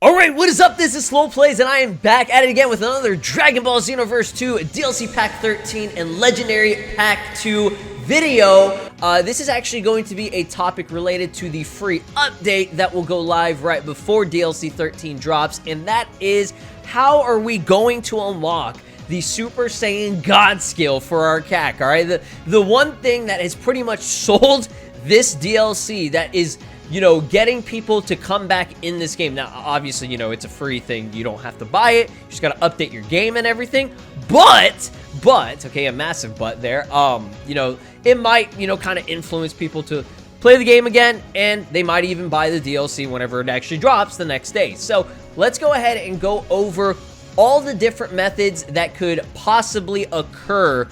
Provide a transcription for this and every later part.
Alright, what is up? This is SLOplays, and I am back at it again with another Dragon Ball Xenoverse 2 DLC Pack 13 and Legendary Pack 2 video. This is actually going to be a topic related to the free update that will go live right before DLC 13 drops, and that is, how are we going to unlock the Super Saiyan God skill for our CAC, alright? The one thing that has pretty much sold this DLC that is, you know, getting people to come back in this game. Now, obviously, you know, it's a free thing. You don't have to buy it. You just got to update your game and everything. But, okay, a massive but there. You know, it might, you know, kind of influence people to play the game again, and they might even buy the DLC whenever it actually drops the next day. So, let's go ahead and go over all the different methods that could possibly occur,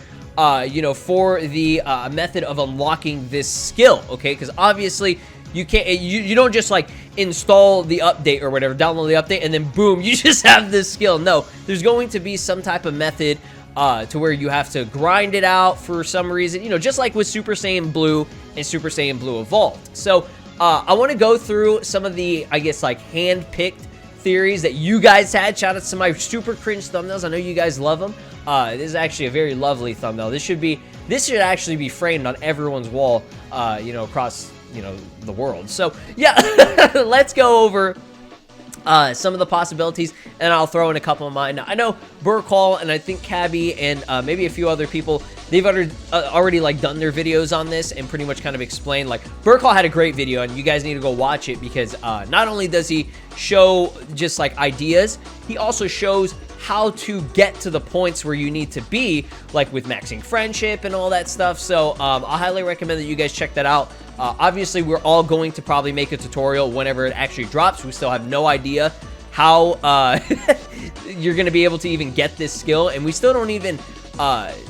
you know, for the method of unlocking this skill, okay? Because obviously, you can't, you don't just like install the update or whatever, download the update, and then boom, you just have this skill. No, there's going to be some type of method to where you have to grind it out for some reason, you know, just like with Super Saiyan Blue and Super Saiyan Blue Evolved. So, I want to go through some of the, I guess, like hand-picked theories that you guys had. Shout out to my super cringe thumbnails. I know you guys love them. This is actually a very lovely thumbnail. This should actually be framed on everyone's wall, you know, across, you know, the world. So yeah, let's go over some of the possibilities, and I'll throw in a couple of mine. Now, I know Burkhall and I think Cabby and maybe a few other people, they've already like done their videos on this and pretty much kind of explained. Like, Burkhall had a great video, and you guys need to go watch it, because not only does he show just like ideas, he also shows how to get to the points where you need to be, like with maxing friendship and all that stuff. So I highly recommend that you guys check that out. Obviously, we're all going to probably make a tutorial whenever it actually drops. We still have no idea how you're going to be able to even get this skill, and we still don't even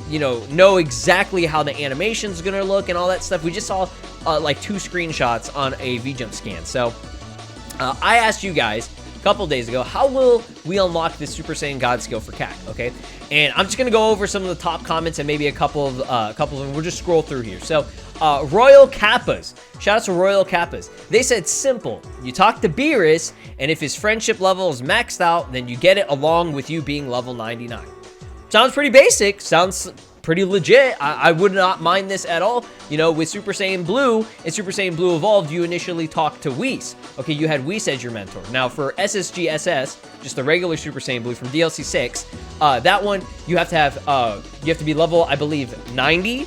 you know exactly how the animation is going to look and all that stuff. We just saw like 2 screenshots on a VJump scan. So I asked you guys a couple days ago, how will we unlock this Super Saiyan God skill for CAC, okay? And I'm just going to go over some of the top comments and maybe a couple of them. We'll just scroll through here. So, Royal Kappas. Shout out to Royal Kappas. They said, simple. You talk to Beerus, and if his friendship level is maxed out, then you get it along with you being level 99. Sounds pretty basic. Sounds pretty legit. I would not mind this at all. You know, with Super Saiyan Blue and Super Saiyan Blue Evolved, you initially talked to Whis. Okay, you had Whis as your mentor. Now, for SSGSS, just the regular Super Saiyan Blue from DLC 6, that one, you have to be level, I believe, 90.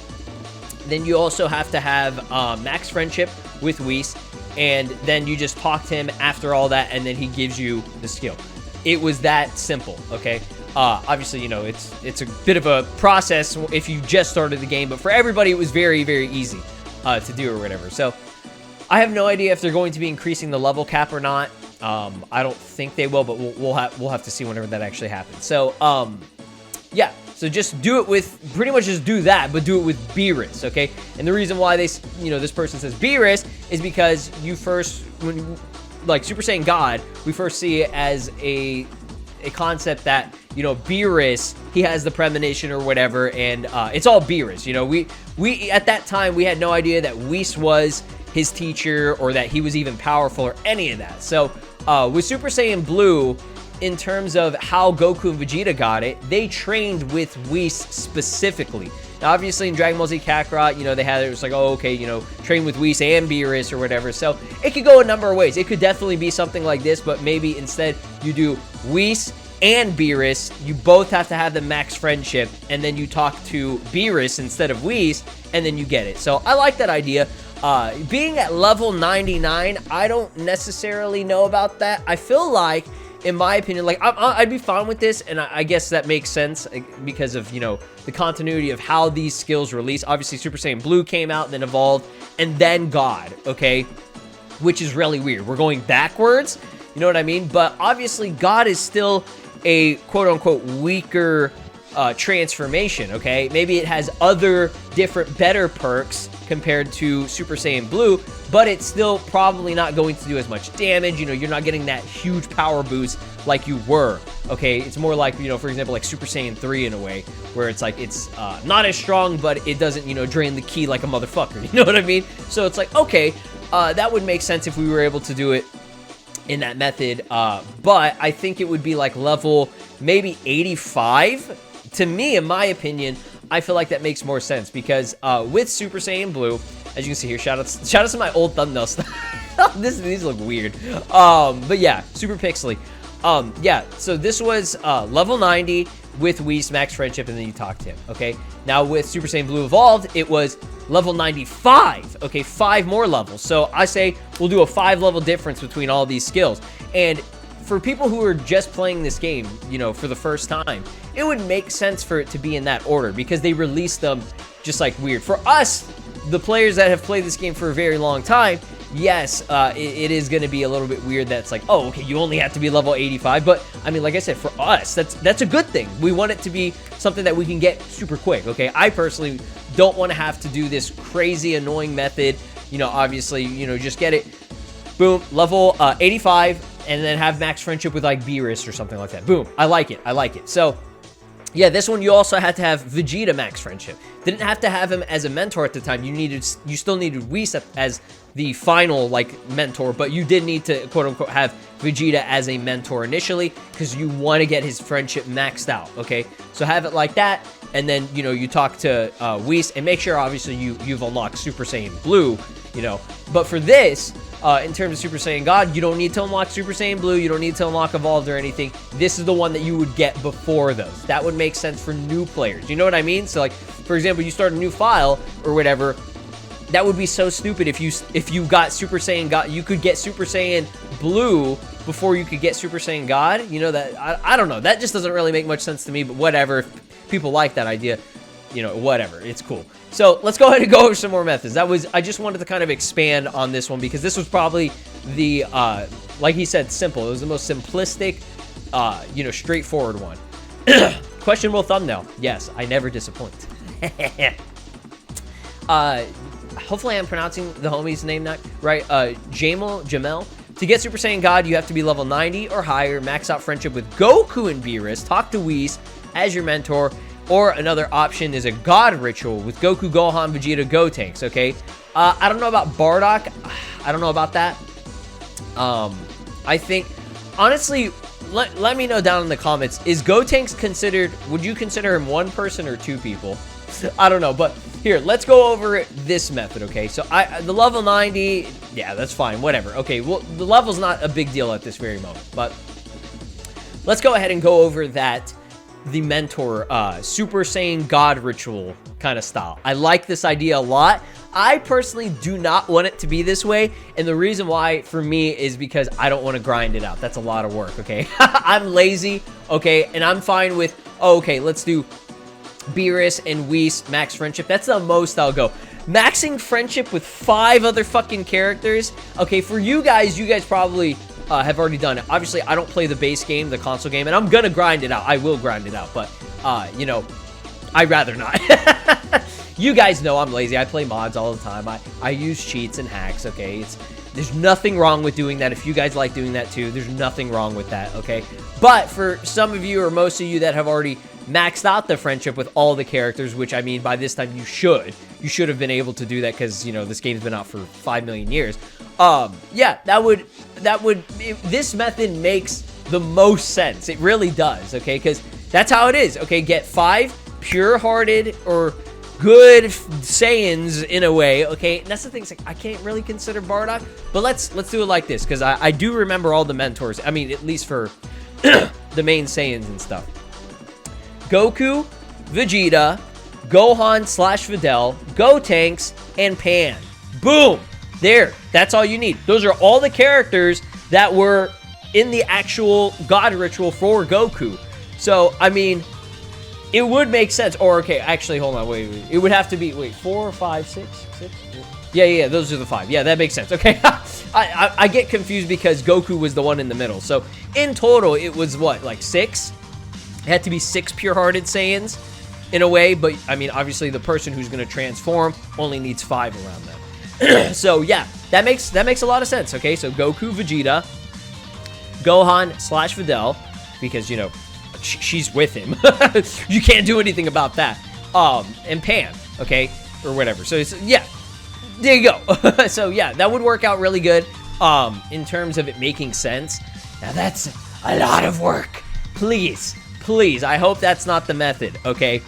Then you also have to have max friendship with Whis, and then you just talk to him after all that, and then he gives you the skill. It was that simple, okay? Obviously, you know, it's a bit of a process if you just started the game, but for everybody, it was very, very easy to do or whatever. So, I have no idea if they're going to be increasing the level cap or not. I don't think they will, but we'll have to see whenever that actually happens. So, yeah. So just do it with, pretty much just do that, but do it with Beerus, okay? And the reason why they, you know, this person says Beerus is because you first, when, like, Super Saiyan God, we first see it as a concept that, you know, Beerus, he has the premonition or whatever, and it's all Beerus, you know? We at that time, we had no idea that Whis was his teacher or that he was even powerful or any of that. So, with Super Saiyan Blue, in terms of how Goku and Vegeta got it, they trained with Whis specifically. Now, obviously, in Dragon Ball Z Kakarot, you know, it was like, oh, okay, you know, train with Whis and Beerus or whatever. So, it could go a number of ways. It could definitely be something like this, but maybe instead you do Whis and Beerus. You both have to have the max friendship, and then you talk to Beerus instead of Whis, and then you get it. So, I like that idea. Being at level 99, I don't necessarily know about that. I feel like, in my opinion, like, I'd be fine with this, and I guess that makes sense because of, you know, the continuity of how these skills release. Obviously, Super Saiyan Blue came out, then Evolved, and then God, okay? Which is really weird. We're going backwards, you know what I mean? But obviously, God is still a quote-unquote weaker transformation, okay? Maybe it has other different better perks compared to Super Saiyan Blue, but it's still probably not going to do as much damage. You know, you're not getting that huge power boost like you were, okay? It's more like, you know, for example, like Super Saiyan 3 in a way, where it's like, it's not as strong, but it doesn't, you know, drain the ki like a motherfucker, you know what I mean? So it's like, okay, that would make sense if we were able to do it in that method, but I think it would be like level maybe 85. To me, in my opinion, I feel like that makes more sense because with Super Saiyan Blue, as you can see here, shout outs to my old thumbnail stuff. These look weird. But yeah, super pixely. Yeah, so this was level 90 with Whis Max Friendship, and then you talk to him, okay? Now with Super Saiyan Blue Evolved, it was level 95, okay? 5 more levels. So I say we'll do a 5-level difference between all these skills. And for people who are just playing this game, you know, for the first time, it would make sense for it to be in that order because they released them just like weird. For us, the players that have played this game for a very long time, yes, it is going to be a little bit weird that it's like, oh, okay, you only have to be level 85. But, I mean, like I said, for us, that's a good thing. We want it to be something that we can get super quick, okay? I personally don't want to have to do this crazy, annoying method. You know, obviously, you know, just get it, boom, level 85, and then have max friendship with, like, Beerus or something like that. Boom. I like it. I like it. So, yeah, this one you also had to have Vegeta max friendship. Didn't have to have him as a mentor at the time. You still needed Whis as the final like mentor, but you did need to quote unquote have Vegeta as a mentor initially because you want to get his friendship maxed out. Okay, so have it like that, and then you know you talk to Whis and make sure obviously you've unlocked Super Saiyan Blue. You know, but for this. In terms of Super Saiyan God, you don't need to unlock Super Saiyan Blue. You don't need to unlock Evolved or anything. This is the one that you would get before those. That would make sense for new players. You know what I mean? So, like, for example, you start a new file or whatever. That would be so stupid if you got Super Saiyan God. You could get Super Saiyan Blue before you could get Super Saiyan God. You know, that I don't know. That just doesn't really make much sense to me, but whatever. If people like that idea, you know, whatever. It's cool. So let's go ahead and go over some more methods. I just wanted to kind of expand on this one because this was probably the, like he said, simple. It was the most simplistic, you know, straightforward one. Questionable thumbnail. Yes, I never disappoint. Hopefully I'm pronouncing the homie's name right. Jamel. To get Super Saiyan God, you have to be level 90 or higher, max out friendship with Goku and Beerus, talk to Whis as your mentor, or another option is a God ritual with Goku, Gohan, Vegeta, Gotenks, okay? I don't know about Bardock. I don't know about that. I think, honestly, let me know down in the comments. Is Gotenks considered, would you consider him one person or two people? I don't know, but here, let's go over this method, okay? So, the level 90, yeah, that's fine, whatever. Okay, well, the level's not a big deal at this very moment, but let's go ahead and go over that. The mentor Super Saiyan God ritual kind of style. I like this idea a lot. I personally do not want it to be this way, and the reason why for me is because I don't want to grind it out. That's a lot of work, okay? I'm lazy, okay, and I'm fine with, oh, okay, let's do Beerus and Whis max friendship. That's the most I'll go. Maxing friendship with 5 other fucking characters. Okay, for you guys probably have already done it. Obviously, I don't play the base game, the console game, and I'm gonna grind it out. I will grind it out, but, you know, I'd rather not. You guys know I'm lazy. I play mods all the time. I use cheats and hacks, okay? There's nothing wrong with doing that. If you guys like doing that too, there's nothing wrong with that, okay? But for some of you or most of you that have already maxed out the friendship with all the characters, which I mean, by this time you should have been able to do that because, you know, this game's been out for 5 million years. Yeah, this method makes the most sense. It really does, okay? Because that's how it is, okay? Get 5 pure-hearted or good Saiyans in a way, okay? And that's the thing, it's like, I can't really consider Bardock, but let's do it like this because I do remember all the mentors. I mean, at least for the main Saiyans and stuff. Goku, Vegeta, Gohan / Videl, Gotenks, and Pan. Boom! There. That's all you need. Those are all the characters that were in the actual God ritual for Goku. So, I mean, it would make sense. Or, okay, actually, hold on. Wait. It would have to be, 4, 5, 6? Yeah, those are the 5. Yeah, that makes sense. Okay. I get confused because Goku was the one in the middle. So, in total, it was what, like 6? It had to be 6 pure-hearted Saiyans in a way, but I mean, obviously the person who's going to transform only needs 5 around them. So yeah, that makes a lot of sense. Okay, so Goku, Vegeta, Gohan / Videl, because you know she's with him. You can't do anything about that. And Pan, okay, or whatever. So it's, yeah, there you go. So yeah, that would work out really good in terms of it making sense. Now that's a lot of work. Please, I hope that's not the method, okay?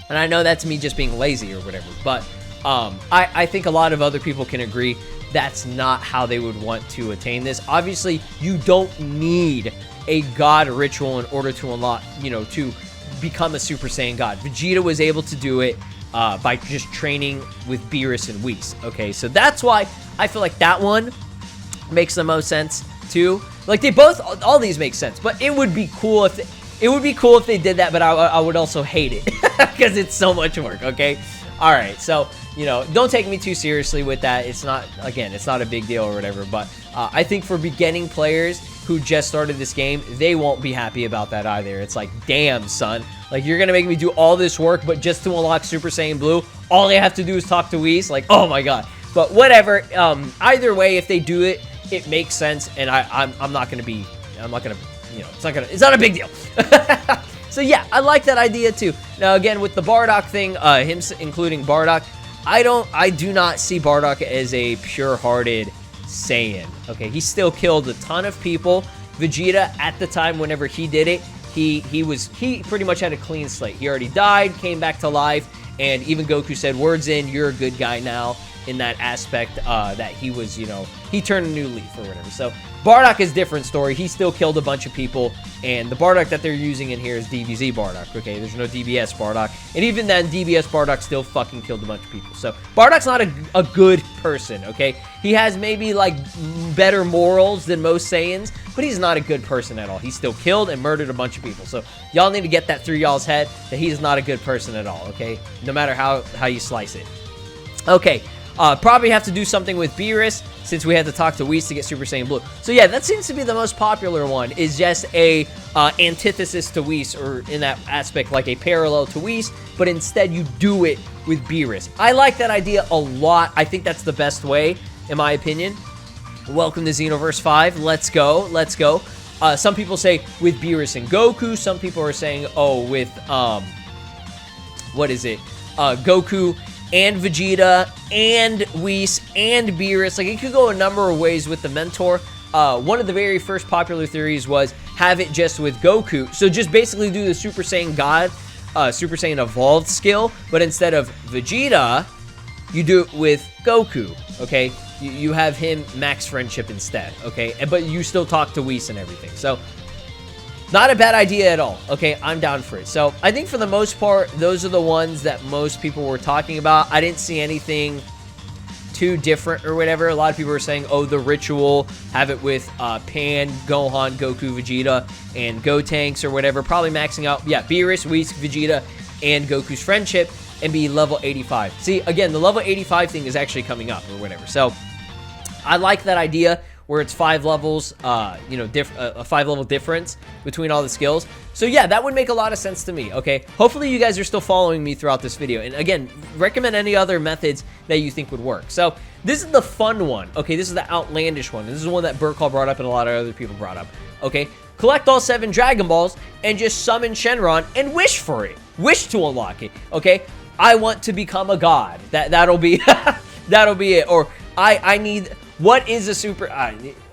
And I know that's me just being lazy or whatever, but I think a lot of other people can agree that's not how they would want to attain this. Obviously, you don't need a god ritual in order to unlock, to become a Super Saiyan God. Vegeta was able to do it by just training with Beerus and Whis. Okay, so that's why I feel like that one makes the most sense too. Like they both, all these make sense, but it would be cool if they did that. But I would also hate it because it's so much work. Okay, all right, so don't take me too seriously with that. It's not a big deal or whatever. But I think for beginning players who just started this game, they won't be happy about that either. It's like, damn, son. Like, you're going to make me do all this work, but just to unlock Super Saiyan Blue, all I have to do is talk to Whis? Like, oh my god. But whatever. Either way, if they do it, it makes sense, and I'm not going to be... I'm not going to... It's not a big deal. So yeah, I like that idea too. Now, again, with the Bardock thing, him including Bardock, I do not see Bardock as a pure-hearted Saiyan. Okay, he still killed a ton of people. Vegeta, at the time, whenever he did it, he pretty much had a clean slate. He already died, came back to life, and even Goku said, "Words in, you're a good guy now." In that aspect, that he was, he turned a new leaf or whatever. So Bardock is a different story. He still killed a bunch of people, and the Bardock that they're using in here is DBZ Bardock. Okay, there's no DBS Bardock, and even then, DBS Bardock still fucking killed a bunch of people. So Bardock's not a good person. Okay, he has maybe like better morals than most Saiyans, but he's not a good person at all. He still killed and murdered a bunch of people. So y'all need to get that through y'all's head that he's not a good person at all. Okay, no matter how you slice it. Okay. Probably have to do something with Beerus, since we had to talk to Whis to get Super Saiyan Blue. So yeah, that seems to be the most popular one, is just a antithesis to Whis, or in that aspect, like a parallel to Whis, but instead you do it with Beerus. I like that idea a lot. I think that's the best way, in my opinion. Welcome to Xenoverse 5. Let's go. Let's go. Some people say with Beerus and Goku. Some people are saying, oh, with, what is it? Goku and Vegeta, and Whis, and Beerus. Like, it could go a number of ways with the mentor. One of the very first popular theories was have it just with Goku. So just basically do the Super Saiyan God, Super Saiyan Evolved skill, but instead of Vegeta, you do it with Goku, okay? You have him max friendship instead, okay? But you still talk to Whis and everything. So not a bad idea at all. Okay, I'm down for it. So I think for the most part, those are the ones that most people were talking about. I didn't see anything too different or whatever. A lot of people were saying, oh, the ritual, have it with Pan, Gohan, Goku, Vegeta, and Gotenks or whatever. Probably maxing out, yeah, Beerus, Whis, Vegeta, and Goku's friendship, and be level 85. See, again, the level 85 thing is actually coming up or whatever. So I like that idea, where it's 5 levels, a 5-level difference between all the skills. So yeah, that would make a lot of sense to me, okay? Hopefully you guys are still following me throughout this video. And again, recommend any other methods that you think would work. So this is the fun one, okay? This is the outlandish one. This is the one that Burkall brought up and a lot of other people brought up, okay? Collect all 7 Dragon Balls and just summon Shenron and wish for it. Wish to unlock it, okay? I want to become a god. That'll be, that'll be it. Or I need... What is a super...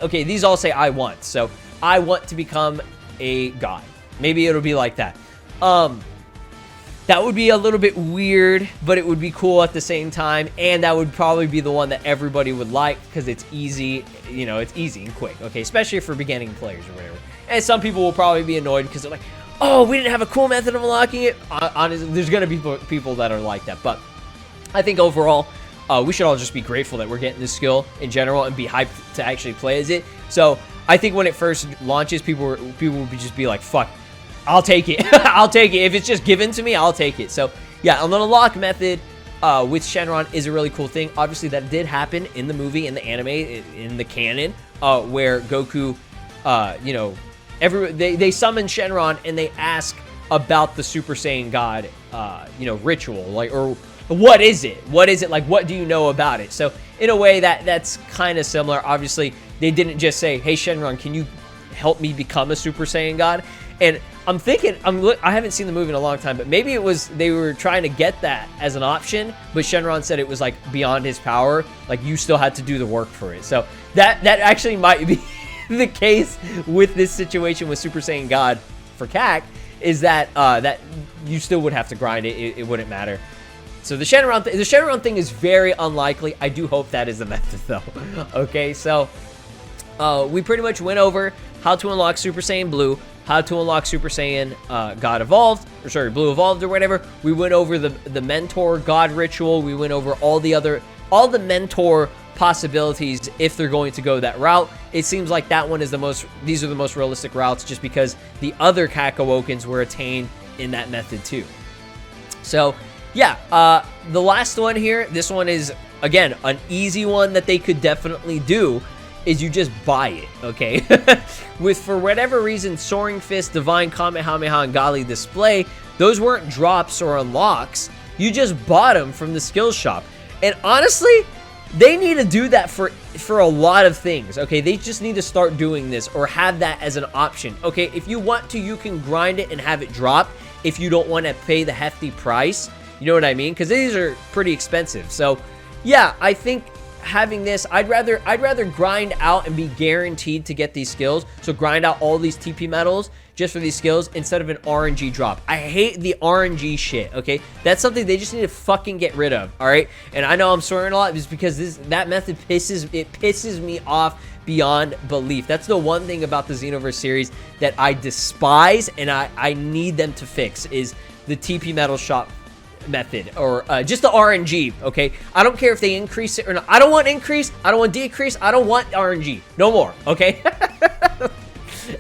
okay, these all say I want. So, I want to become a god. Maybe it'll be like that. That would be a little bit weird, but it would be cool at the same time. And that would probably be the one that everybody would like, because it's easy. It's easy and quick. Okay, especially for beginning players or whatever. And some people will probably be annoyed because they're like, oh, we didn't have a cool method of unlocking it. Honestly, there's going to be people that are like that. But I think overall... we should all just be grateful that we're getting this skill in general and be hyped to actually play as it. So I think when it first launches, people will just be like, fuck, I'll take it. I'll take it. If it's just given to me, I'll take it. So yeah, an unlock method with Shenron is a really cool thing. Obviously, that did happen in the movie, in the anime, in the canon, where Goku, they summon Shenron and they ask about the Super Saiyan God, ritual, like, or what is it? What is it? Like, what do you know about it? So, in a way, that's kind of similar. Obviously, they didn't just say, hey, Shenron, can you help me become a Super Saiyan God? And I'm thinking, I haven't seen the movie in a long time, but maybe it was they were trying to get that as an option, but Shenron said it was like beyond his power, like you still had to do the work for it. So that actually might be the case with this situation with Super Saiyan God for CAC, is that that you still would have to grind it. It wouldn't matter. So the Shenron thing is very unlikely. I do hope that is the method though. Okay, so we pretty much went over how to unlock Super Saiyan Blue, how to unlock Super Saiyan God Evolved, or sorry, Blue Evolved or whatever. We went over the Mentor God Ritual. We went over all the Mentor possibilities if they're going to go that route. It seems like that one is these are the most realistic routes, just because the other CAC Awokens were attained in that method too. So yeah, the last one here, this one is, again, an easy one that they could definitely do, is you just buy it, okay? With, for whatever reason, Soaring Fist, Divine Kamehameha, and Gali Display, those weren't drops or unlocks. You just bought them from the skills shop. And honestly, they need to do that for a lot of things, okay? They just need to start doing this, or have that as an option, okay? If you want to, you can grind it and have it drop if you don't want to pay the hefty price. You know what I mean? Because these are pretty expensive. So yeah, I think having this, I'd rather grind out and be guaranteed to get these skills. So grind out all these TP medals just for these skills instead of an RNG drop. I hate the RNG shit, okay? That's something they just need to fucking get rid of, all right? And I know I'm swearing a lot just because that method pisses me off beyond belief. That's the one thing about the Xenoverse series that I despise, and I need them to fix, is the TP medal shop method, or just the RNG, okay? I don't care if they increase it or not. I don't want increase, I don't want decrease, I don't want RNG. No more, okay?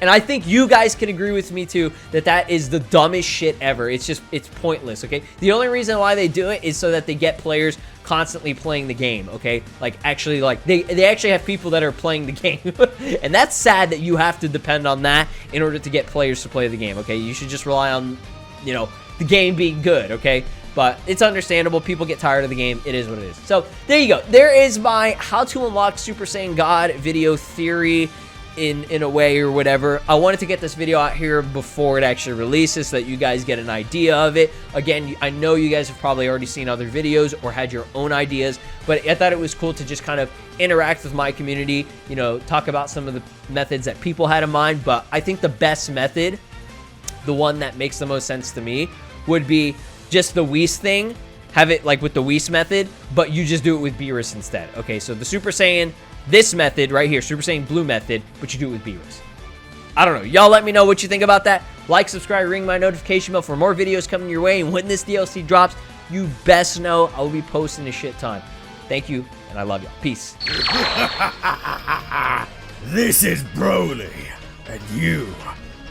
And I think you guys can agree with me too that that is the dumbest shit ever. It's pointless, okay? The only reason why they do it is so that they get players constantly playing the game, okay? Like, actually, like, they actually have people that are playing the game. And that's sad that you have to depend on that in order to get players to play the game, okay? You should just rely on, you know, the game being good, okay? But it's understandable. People get tired of the game. It is what it is. So there you go. There is my how to unlock Super Saiyan God video theory in a way, or whatever. I wanted to get this video out here before it actually releases so that you guys get an idea of it. Again, I know you guys have probably already seen other videos or had your own ideas, but I thought it was cool to just kind of interact with my community, you know, talk about some of the methods that people had in mind. But I think the best method, the one that makes the most sense to me, would be just the Whis thing. Have it like with the Whis method, but you just do it with Beerus instead. Okay, so the Super Saiyan, this method right here, Super Saiyan Blue method, but you do it with Beerus. I don't know. Y'all let me know what you think about that. Like, subscribe, ring my notification bell for more videos coming your way. And when this DLC drops, you best know I will be posting a shit ton. Thank you, and I love y'all. Peace. This is Broly, and you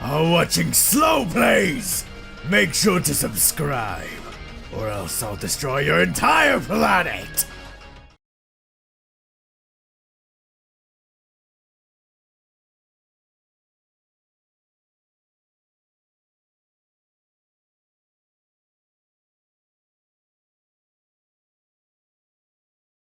are watching SLOplays. Make sure to subscribe, or else I'll destroy your entire planet!